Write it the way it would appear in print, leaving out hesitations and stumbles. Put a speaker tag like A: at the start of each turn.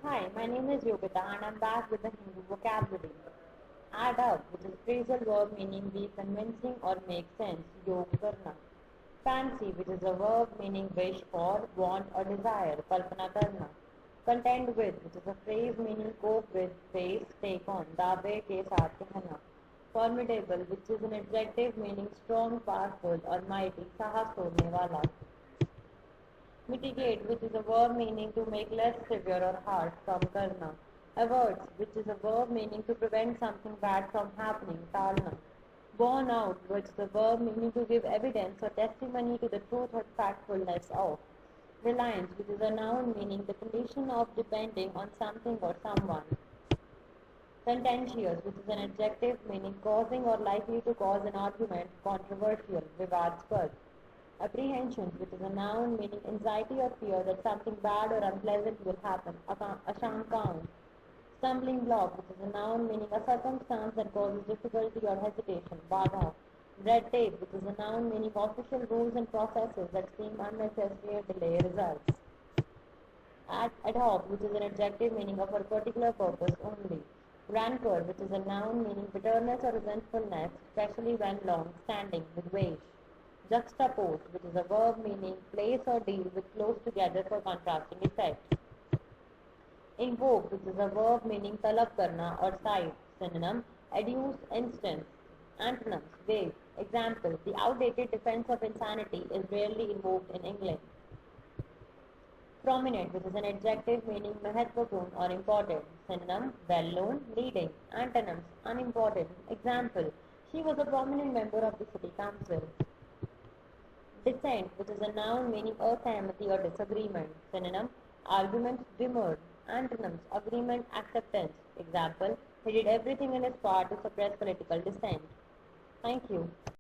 A: Hi, my name is Yogita and I'm back with the Hindu vocabulary. Add up, which is phrasal verb meaning be convincing or make sense, yog karna. Fancy, which is a verb meaning wish for, want or desire, kalpana karna. Contend with, which is a phrase meaning cope with, face, take on, dabe ke saath kehna. Formidable, which is an adjective meaning strong, powerful or mighty, sahas todne wala. Mitigate, which is a verb meaning to make less severe or harsh, from karna. Averts, which is a verb meaning to prevent something bad from happening, talna. Borne out, which is a verb meaning to give evidence or testimony to the truth or factfulness of. Reliance, which is a noun meaning the condition of depending on something or someone. Contentious, which is an adjective meaning causing or likely to cause an argument, controversial, vivadspad. Apprehension, which is a noun meaning anxiety or fear that something bad or unpleasant will happen, ashankaun. Stumbling block, which is a noun meaning a circumstance that causes difficulty or hesitation, badha. Red tape, which is a noun meaning official rules and processes that seem unnecessary or delay results. Ad hoc, which is an adjective meaning of a particular purpose only. Rancor, which is a noun meaning bitterness or resentfulness, especially when long standing, with wage. Juxtapose, which is a verb meaning place or deal with close together for contrasting effect. Invoke, which is a verb meaning talab karna or cite. Synonym, adduce, instance. Antonyms, vague. Example, the outdated defense of insanity is rarely invoked in England. Prominent, which is an adjective meaning mahatvapurn or important. Synonym, well-known, leading. Antonyms, unimportant. Example, she was a prominent member of the city council. Dissent, which is a noun meaning asahmati or disagreement. Synonym, argument, demurred. Antonyms, agreement, acceptance. Example, he did everything in his power to suppress political dissent. Thank you.